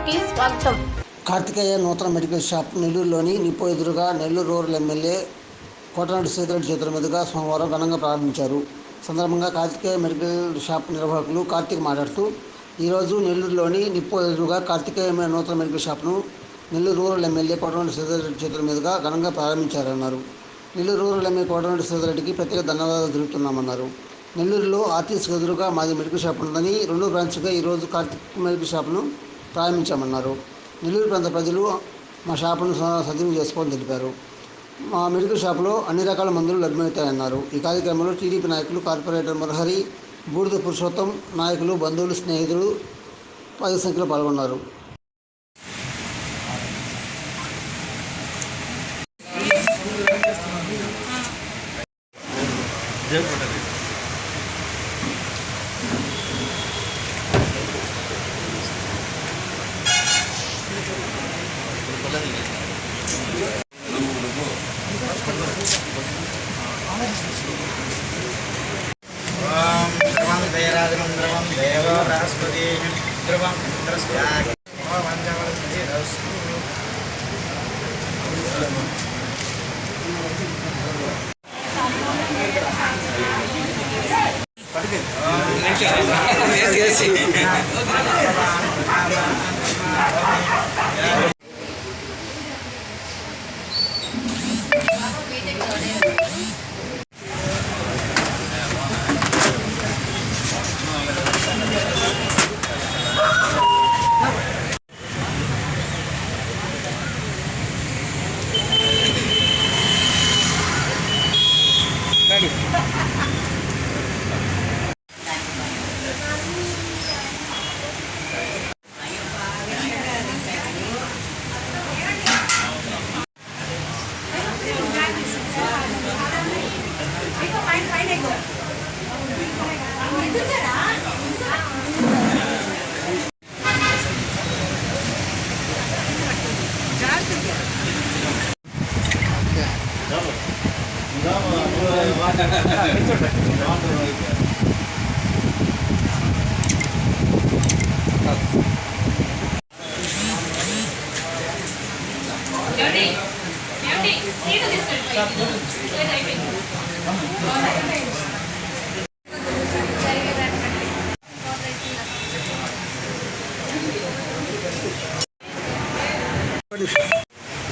న్యూస్కి స్వాగతం. కార్తికేయ నూతన మెడికల్ షాప్ నెల్లూరులోని నిప్పో ఎదురుగా నెల్లూరు రూరల్ ఎమ్మెల్యే కోటనాటి సీతారెడ్డి చేతుల మీదుగా సోమవారం ఘనంగా ప్రారంభించారు. సందర్భంగా కార్తికేయ మెడికల్ షాప్ నిర్వాహకులు కార్తీక్ మాట్లాడుతూ, ఈరోజు నెల్లూరులోని నిప్పో ఎదురుగా కార్తికేయ నూతన మెడికల్ షాప్ను నెల్లూరు రూరల్ ఎమ్మెల్యే కోటనాటి సీతారెడ్డి చేతుల మీదుగా ఘనంగా ప్రారంభించారన్నారు. నెల్లూరు రూరల్ ఎమ్మెల్యే కోటనాటి సీతారెడ్డికి ప్రత్యేక ధన్యవాదాలు తెలుపుతున్నామన్నారు. నెల్లూరులో ఆర్టీసీకి ఎదురుగా మాది మెడికల్ షాప్ ఉందని 2 బ్రాంచ్గా ఈరోజు కార్తిక్ మెడికల్ షాప్ను ప్రారంభించామన్నారు. నెల్లూరు ప్రాంత ప్రజలు మా షాపును సద్వినియోగం చేసుకోవాలని తెలిపారు. మా మెడికల్ షాపులో అన్ని రకాల మందులు లభ్యమవుతాయన్నారు. ఈ కార్యక్రమంలో టీడీపీ నాయకులు, కార్పొరేటర్ మురహరి, బూడిద పురుషోత్తం, నాయకులు, బంధువులు, స్నేహితులు అధిక సంఖ్యలో పాల్గొన్నారు.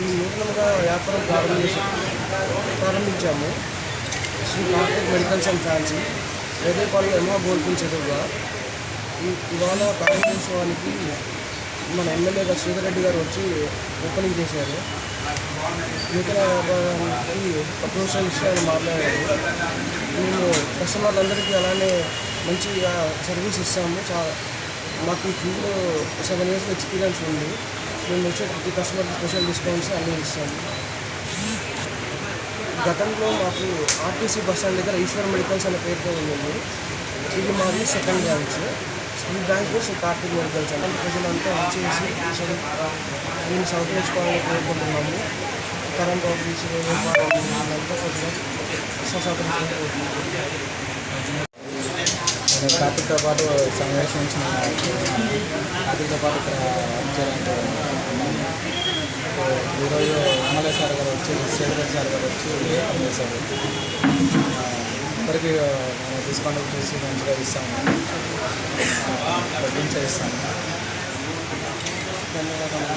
నూతనంగా వ్యాపారం ప్రారంభించాము. Shri Karthik medicals and fancy Vedepalem ఎమ్మా బోర్పించేదిగా ఇవాళ ప్రారంభోత్సవానికి మన ఎమ్మెల్యే గారు శ్రీధర్ గారు వచ్చి ఓపెనింగ్ చేశారు. నూతన వ్యాపారానికి ప్రోత్సహిస్తామని మాట్లాడారు. మేము కస్టమర్లందరికీ అలానే మంచిగా సర్వీస్ ఇస్తాము. మాకు ఈ ఫీల్డ్లో 7 years ఎక్స్పీరియన్స్ ఉంది. మేము వచ్చే ప్రతి కస్టమర్కి స్పెషల్ డిస్కౌంట్స్ అన్నీ ఇస్తాము. గతంలో మాకు ఆర్టీసీ బస్ స్టాండ్ దగ్గర ఈశ్వర్ మెడికల్స్ అనే పేరుతో ఉంది. ఇది మాది 2nd బ్రాంచ్. ఈ బ్రాంచ్లో శ్రీ కార్తిక్ మెడికల్స్ అంటే ప్రజలంతా వచ్చేసి దీన్ని సౌకరించుకోవాలని కోరుకుంటున్నాము. కరెంట్ ఆఫీస్ అంతా కొంచెం సౌకరించుకుంటున్నాము. కార్తీక్తో పాటు సంరక్షించిన కార్తీక్తో పాటు ఇక్కడ వచ్చారంటే ఈరోజు ఎమ్మెల్యే సార్ గారు వచ్చి శ్రీధర్ సార్ గారు వచ్చి పనిచేశారు. అందరికీ డిస్కౌంట్ చేసి మంచిగా ఇస్తాము, తగ్గించే ఇస్తాము. ధన్యవాదాలు.